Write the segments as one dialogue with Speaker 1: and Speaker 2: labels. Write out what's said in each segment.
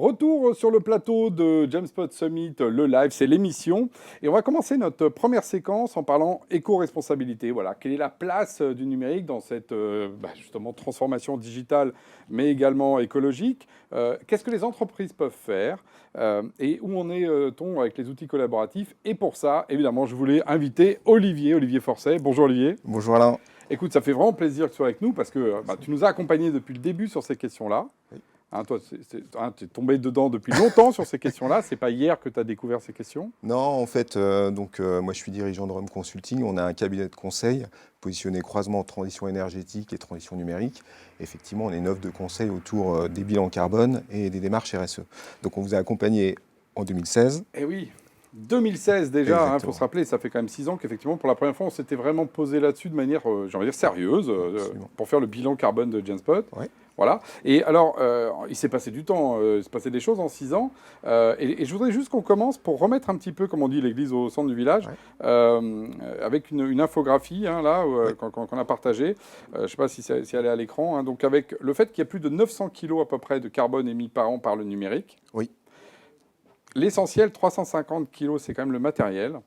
Speaker 1: Retour sur le plateau de Jamespot Summit, le live, c'est l'émission. Et on va commencer notre première séquence en parlant éco-responsabilité. Voilà, quelle est la place du numérique dans cette justement transformation digitale, mais également écologique. Qu'est-ce que les entreprises peuvent faire et où en est-on avec les outils collaboratifs. Et pour ça, évidemment, je voulais inviter Olivier Forcet. Bonjour Olivier.
Speaker 2: Bonjour Alain.
Speaker 1: Écoute, ça fait vraiment plaisir que tu sois avec nous parce que tu nous as accompagnés depuis le début sur ces questions-là.
Speaker 2: Oui.
Speaker 1: Hein, toi, tu es tombé dedans depuis longtemps sur ces questions-là. C'est pas hier que tu as découvert ces questions.
Speaker 2: Non, en fait, moi je suis dirigeant de Rome Consulting. On a un cabinet de conseil positionné croisement transition énergétique et transition numérique. Effectivement, on est une offre de conseil autour des bilans carbone et des démarches RSE. Donc on vous a accompagné en 2016.
Speaker 1: Eh oui, 2016 déjà, il faut se rappeler, ça fait quand même 6 ans qu'effectivement, pour la première fois, on s'était vraiment posé là-dessus de manière, j'ai envie de dire, sérieuse, pour faire le bilan carbone de Jamespot.
Speaker 2: Ouais.
Speaker 1: Voilà. Et alors, il s'est passé du temps, il s'est passé des choses en 6 ans. Et je voudrais juste qu'on commence pour remettre un petit peu, comme on dit, l'église au centre du village, avec une infographie, là, qu'on a partagée. Je ne sais pas si elle est à l'écran. Hein, donc, avec le fait qu'il y a plus de 900 kilos à peu près de carbone émis par an par le numérique.
Speaker 2: Oui.
Speaker 1: L'essentiel, 350 kilos, c'est quand même le matériel.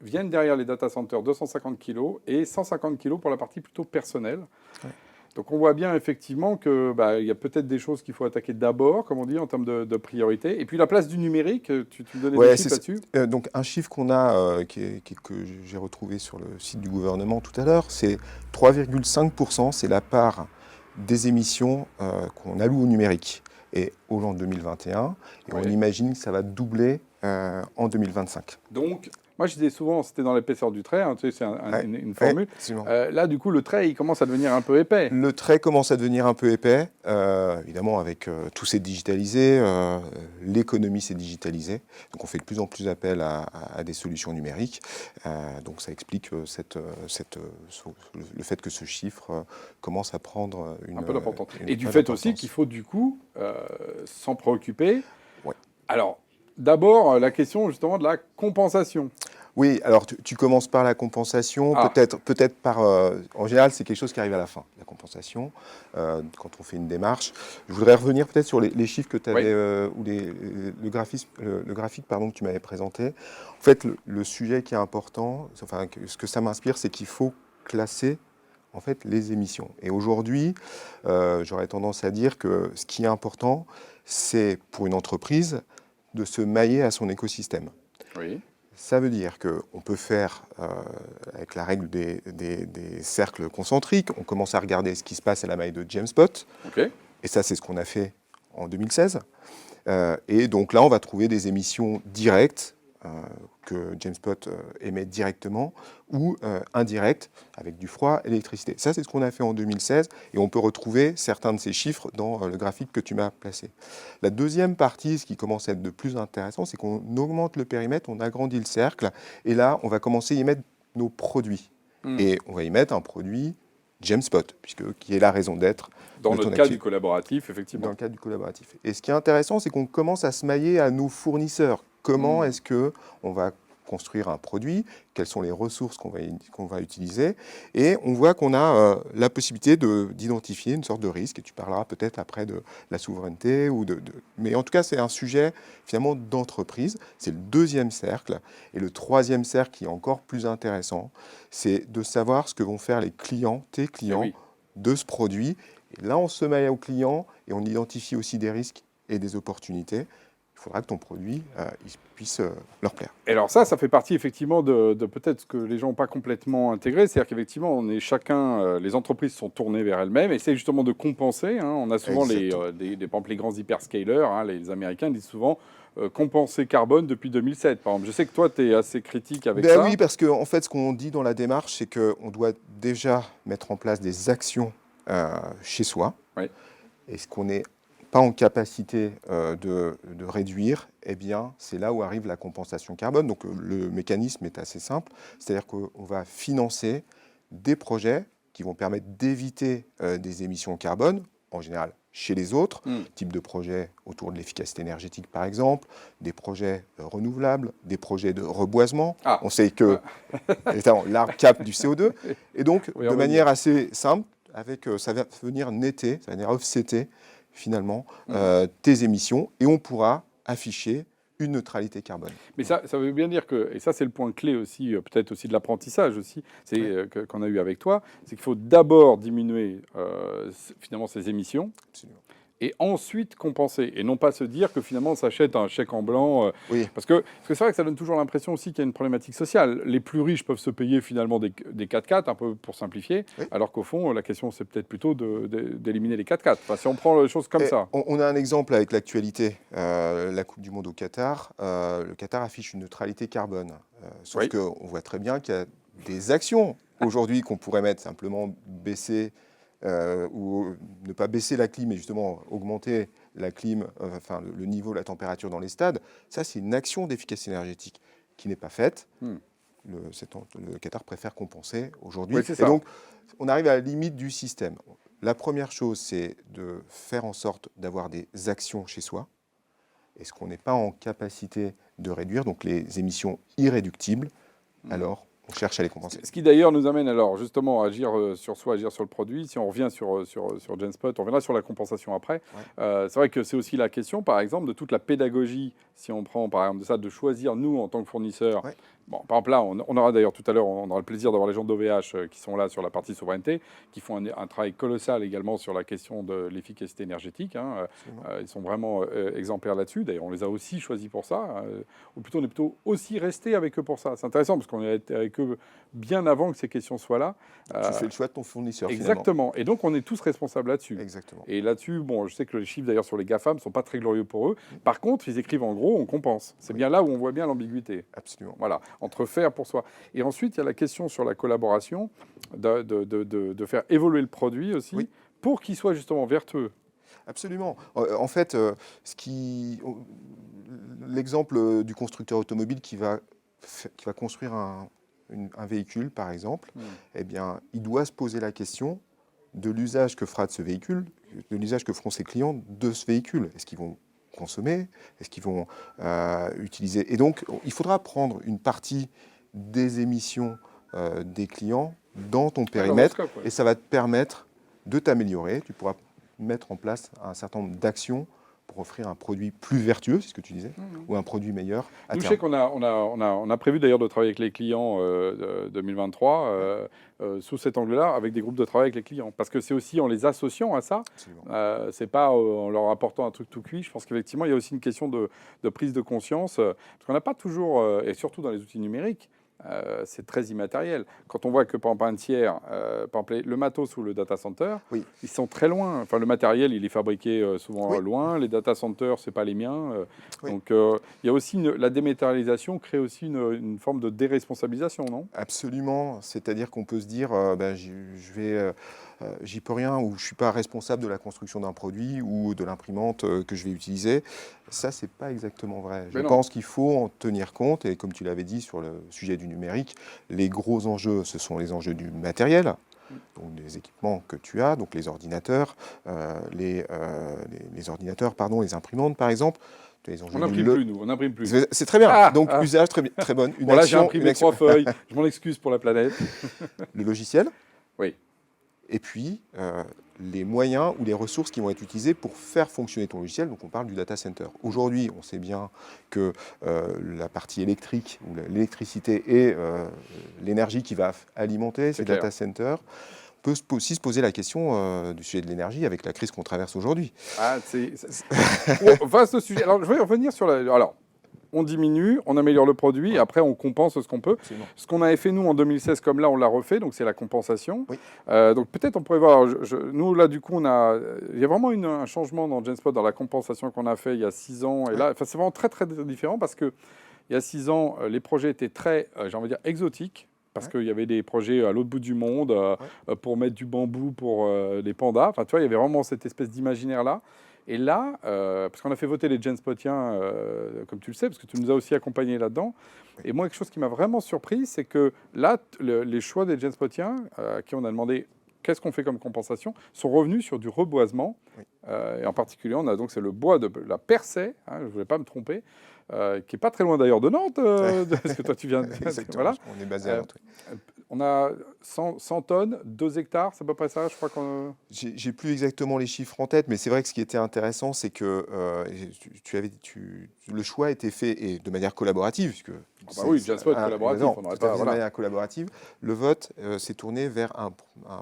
Speaker 1: Viennent derrière les data centers 250 kilos et 150 kilos pour la partie plutôt personnelle. Ouais. Donc on voit bien effectivement qu'il y a peut-être des choses qu'il faut attaquer d'abord, comme on dit, en termes de priorité. Et puis la place du numérique, tu me donnais des chiffres là-dessus
Speaker 2: donc un chiffre qu'on a, que j'ai retrouvé sur le site du gouvernement tout à l'heure, c'est 3,5%, c'est la part des émissions qu'on alloue au numérique. Et au long de 2021, et on imagine que ça va doubler en 2025.
Speaker 1: Donc, moi je disais souvent, c'était dans l'épaisseur du trait, tu sais, c'est une formule. Là, du coup, le trait, il commence à devenir un peu épais.
Speaker 2: Le trait commence à devenir un peu épais, évidemment, avec tout s'est digitalisé, l'économie s'est digitalisée. Donc, on fait de plus en plus appel à des solutions numériques. Donc, ça explique le fait que ce chiffre commence à prendre
Speaker 1: un peu d'importance. Et du fait aussi qu'il faut, du coup, s'en préoccuper.
Speaker 2: Ouais.
Speaker 1: Alors, d'abord, la question justement de la compensation.
Speaker 2: Oui, alors tu commences par la compensation, peut-être par... en général, c'est quelque chose qui arrive à la fin, la compensation, quand on fait une démarche. Je voudrais revenir peut-être sur les chiffres que tu avais, ou le graphique que tu m'avais présenté. En fait, le sujet qui est important, enfin, ce que ça m'inspire, c'est qu'il faut classer en fait, les émissions. Et aujourd'hui, j'aurais tendance à dire que ce qui est important, c'est pour une entreprise de se mailler à son écosystème.
Speaker 1: Oui.
Speaker 2: Ça veut dire qu'on peut faire, avec la règle des cercles concentriques, on commence à regarder ce qui se passe à la maille de Jamespot.
Speaker 1: Okay.
Speaker 2: Et ça, c'est ce qu'on a fait en 2016. Et donc là, on va trouver des émissions directes que Jamespot émet directement ou indirectes avec du froid et l'électricité. Ça, c'est ce qu'on a fait en 2016 et on peut retrouver certains de ces chiffres dans le graphique que tu m'as placé. La deuxième partie, ce qui commence à être de plus intéressant, c'est qu'on augmente le périmètre, on agrandit le cercle et là, on va commencer à y mettre nos produits. Et on va y mettre un produit Jamespot, qui est la raison d'être.
Speaker 1: Dans le cadre du collaboratif, effectivement.
Speaker 2: Dans le cadre du collaboratif. Et ce qui est intéressant, c'est qu'on commence à se mailler à nos fournisseurs. Comment est-ce qu'on va construire un produit, quelles sont les ressources qu'on va utiliser, et on voit qu'on a la possibilité d'identifier une sorte de risque, et tu parleras peut-être après de la souveraineté, mais en tout cas c'est un sujet finalement d'entreprise, c'est le deuxième cercle, et le troisième cercle qui est encore plus intéressant, c'est de savoir ce que vont faire les clients, tes clients, de ce produit, et là on se maille aux clients, et on identifie aussi des risques et des opportunités. Il faudra que ton produit il puisse leur plaire.
Speaker 1: Et alors ça fait partie effectivement de peut-être ce que les gens n'ont pas complètement intégré, c'est-à-dire qu'effectivement, on est chacun, les entreprises sont tournées vers elles-mêmes, et c'est justement de compenser. Hein, on a souvent par exemple, les grands hyperscalers, hein, les Américains disent souvent compenser carbone depuis 2007. Par exemple, je sais que toi, tu es assez critique avec ça.
Speaker 2: Oui, parce qu'en fait, ce qu'on dit dans la démarche, c'est qu'on doit déjà mettre en place des actions chez soi. Oui. Et ce qu'on n'est pas en capacité de réduire, eh bien, c'est là où arrive la compensation carbone. Donc, le mécanisme est assez simple. C'est-à-dire qu'on va financer des projets qui vont permettre d'éviter des émissions carbone, en général chez les autres, type de projets autour de l'efficacité énergétique, par exemple, des projets renouvelables, des projets de reboisement. On sait que l'arbre capte du CO2. Et donc, de manière assez simple, ça va venir netter, ça va venir offsetter finalement tes émissions et on pourra afficher une neutralité carbone.
Speaker 1: Mais ça veut bien dire que, et ça c'est le point clé aussi, peut-être aussi de l'apprentissage aussi, c'est qu'on a eu avec toi, c'est qu'il faut d'abord diminuer finalement ces émissions.
Speaker 2: Absolument.
Speaker 1: Et ensuite compenser. Et non pas se dire que finalement on s'achète un chèque en blanc.
Speaker 2: Oui.
Speaker 1: Parce que c'est vrai que ça donne toujours l'impression aussi qu'il y a une problématique sociale. Les plus riches peuvent se payer finalement des 4x4, un peu pour simplifier,
Speaker 2: Oui.
Speaker 1: alors qu'au fond, la question c'est peut-être plutôt d'éliminer les 4x4. Enfin, si on prend les choses comme ça.
Speaker 2: On a un exemple avec l'actualité, la Coupe du Monde au Qatar. Le Qatar affiche une neutralité carbone. Sauf qu'on voit très bien qu'il y a des actions aujourd'hui qu'on pourrait mettre simplement baisser ou ne pas baisser la clim, mais justement augmenter la clim, enfin le niveau de la température dans les stades, ça c'est une action d'efficacité énergétique qui n'est pas faite. Le Qatar préfère compenser aujourd'hui.
Speaker 1: Oui,
Speaker 2: et donc on arrive à la limite du système. La première chose, c'est de faire en sorte d'avoir des actions chez soi. Est-ce qu'on n'est pas en capacité de réduire donc les émissions irréductibles, alors on cherche à les compenser.
Speaker 1: Ce qui d'ailleurs nous amène alors justement à agir sur soi, agir sur le produit. Si on revient sur Genspot, on reviendra sur la compensation après. C'est vrai que c'est aussi la question, par exemple, de toute la pédagogie, si on prend par exemple de ça, de choisir nous en tant que fournisseurs. Bon, par exemple là, on aura d'ailleurs tout à l'heure, on aura le plaisir d'avoir les gens d'OVH qui sont là sur la partie souveraineté, qui font un travail colossal également sur la question de l'efficacité énergétique. Ils sont vraiment exemplaires là-dessus. D'ailleurs, on les a aussi choisis pour ça. Ou plutôt, on est plutôt aussi resté avec eux pour ça. C'est intéressant parce qu'on est avec eux bien avant que ces questions soient là.
Speaker 2: Tu fais le choix de ton fournisseur.
Speaker 1: Exactement.
Speaker 2: Finalement.
Speaker 1: Et donc, on est tous responsables là-dessus.
Speaker 2: Exactement.
Speaker 1: Et là-dessus, bon, je sais que les chiffres d'ailleurs sur les GAFAM ne sont pas très glorieux pour eux. Par contre, ils écrivent en gros, on compense. C'est bien là où on voit bien l'ambiguïté.
Speaker 2: Absolument.
Speaker 1: Voilà, entre faire pour soi. Et ensuite, il y a la question sur la collaboration, de faire évoluer le produit aussi, pour qu'il soit justement vertueux.
Speaker 2: Absolument. En fait, l'exemple du constructeur automobile qui va construire un véhicule, par exemple, eh bien, il doit se poser la question de l'usage que fera de ce véhicule, de l'usage que feront ses clients de ce véhicule. Est-ce qu'ils vont consommer? Est-ce qu'ils vont utiliser? Et donc, il faudra prendre une partie des émissions des clients dans ton périmètre, et ça va te permettre de t'améliorer. Tu pourras mettre en place un certain nombre d'actions pour offrir un produit plus vertueux, c'est ce que tu disais, ou un produit meilleur à terme.
Speaker 1: Je sais qu'on a prévu d'ailleurs de travailler avec les clients 2023 sous cet angle-là, avec des groupes de travail avec les clients. Parce que c'est aussi en les associant à ça, c'est pas en leur apportant un truc tout cuit. Je pense qu'effectivement, il y a aussi une question de prise de conscience, parce qu'on n'a pas toujours, et surtout dans les outils numériques, c'est très immatériel. Quand on voit que par exemple un tiers, par exemple, le matos ou le data center, ils sont très loin. Enfin, le matériel, il est fabriqué souvent loin. Les data centers, c'est pas les miens. Donc, il y a aussi la dématérialisation crée aussi une forme de déresponsabilisation, non?
Speaker 2: Absolument. C'est-à-dire qu'on peut se dire, j'y peux rien, ou je suis pas responsable de la construction d'un produit ou de l'imprimante que je vais utiliser. Ça, c'est pas exactement vrai. Je pense qu'il faut en tenir compte, et comme tu l'avais dit sur le sujet du numérique, les gros enjeux, ce sont les enjeux du matériel, donc des équipements que tu as, donc les ordinateurs, les imprimantes par exemple.
Speaker 1: On n'imprime plus, nous. On n'imprime plus.
Speaker 2: C'est très bien. Donc, usage très bonne.
Speaker 1: Bon, là, j'ai imprimé 3 feuilles. Je m'en excuse pour la planète.
Speaker 2: Le logiciel.
Speaker 1: Oui.
Speaker 2: Et puis, les moyens ou les ressources qui vont être utilisées pour faire fonctionner ton logiciel. Donc, on parle du data center. Aujourd'hui, on sait bien que la partie électrique, ou l'électricité et l'énergie qui va alimenter ces data centers, peut aussi se poser la question du sujet de l'énergie avec la crise qu'on traverse aujourd'hui.
Speaker 1: Vaste sujet. Alors, je vais revenir sur Alors, on diminue, on améliore le produit, et après, on compense ce qu'on peut.
Speaker 2: Absolument.
Speaker 1: Ce qu'on avait fait, nous, en 2016, comme là, on l'a refait, donc c'est la compensation. Donc, peut-être, on pourrait voir... nous, là, du coup, il y a vraiment un changement dans Genspot, dans la compensation qu'on a fait il y a 6 ans. Et là, c'est vraiment très, très différent, parce qu'il y a 6 ans, les projets étaient très, j'ai envie de dire, exotiques. Parce qu'il y avait des projets à l'autre bout du monde pour mettre du bambou pour les pandas. Enfin, tu vois, il y avait vraiment cette espèce d'imaginaire-là. Et là, parce qu'on a fait voter les Genspotiens, comme tu le sais, parce que tu nous as aussi accompagnés là-dedans. Et moi, quelque chose qui m'a vraiment surpris, c'est que là, les choix des Genspotiens, à qui on a demandé qu'est-ce qu'on fait comme compensation, sont revenus sur du reboisement. Et en particulier, c'est le bois de la Percée, je ne voulais pas me tromper, qui n'est pas très loin d'ailleurs de Nantes, parce que toi tu viens de...
Speaker 2: Exactement, on est basé à Nantes.
Speaker 1: on a 100 tonnes, 2 hectares, c'est à peu près ça, je crois qu'on...
Speaker 2: J'ai plus exactement les chiffres en tête, mais c'est vrai que ce qui était intéressant, c'est que le choix a été fait et de manière collaborative, puisque
Speaker 1: Ah bah oui, Jamspot collaboratif, on n'aurait pas...
Speaker 2: de
Speaker 1: Voilà.
Speaker 2: manière collaborative. Le vote s'est tourné vers un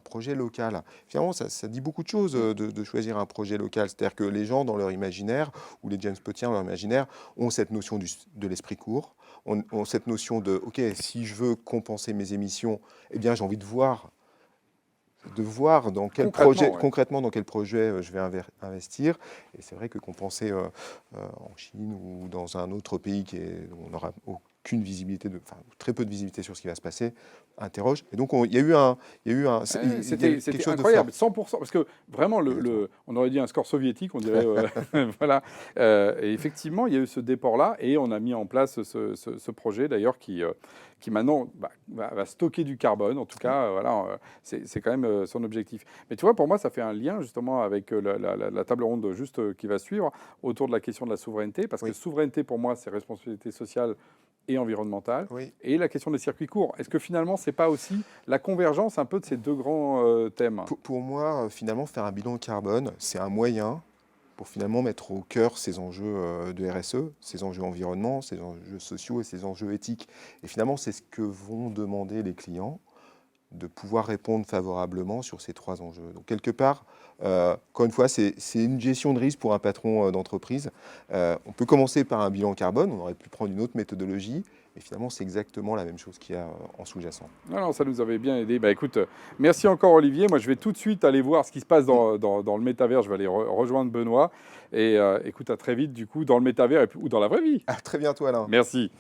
Speaker 2: projet local. Finalement, ça dit beaucoup de choses de choisir un projet local. C'est-à-dire que les gens, dans leur imaginaire, ou les Jamspotiens, dans leur imaginaire, ont cette notion de l'esprit court, ont cette notion de, OK, si je veux compenser mes émissions, eh bien, j'ai envie de voir dans quel projet, concrètement dans quel projet je vais investir. Et c'est vrai que compenser en Chine ou dans un autre pays où on n'aura aucune visibilité, très peu de visibilité sur ce qui va se passer, interroge. Et donc il y a eu
Speaker 1: c'était incroyable, 100%, parce que vraiment, on aurait dit un score soviétique, on dirait, voilà. Et effectivement, il y a eu ce déport-là, et on a mis en place ce projet, d'ailleurs, qui maintenant va stocker du carbone, en tout cas, voilà, c'est quand même son objectif. Mais tu vois, pour moi, ça fait un lien, justement, avec la table ronde juste qui va suivre, autour de la question de la souveraineté, parce que souveraineté, pour moi, c'est responsabilité sociale et environnementale, et la question des circuits courts. Est-ce que finalement, c'est pas aussi la convergence un peu de ces deux grands thèmes?
Speaker 2: Pour moi, finalement, faire un bilan carbone, c'est un moyen pour finalement mettre au cœur ces enjeux de RSE, ces enjeux environnement, ces enjeux sociaux et ces enjeux éthiques. Et finalement, c'est ce que vont demander les clients, de pouvoir répondre favorablement sur ces 3 enjeux. Donc quelque part, encore une fois, c'est une gestion de risque pour un patron d'entreprise. On peut commencer par un bilan carbone, on aurait pu prendre une autre méthodologie, mais finalement, c'est exactement la même chose qu'il y a en sous-jacent.
Speaker 1: Non, ça nous avait bien aidé. Bah, écoute, merci encore Olivier. Moi, je vais tout de suite aller voir ce qui se passe dans le métavers. Je vais aller rejoindre Benoît. Et écoute, à très vite, du coup, dans le métavers ou dans la vraie vie.
Speaker 2: À très bientôt, Alain.
Speaker 1: Merci.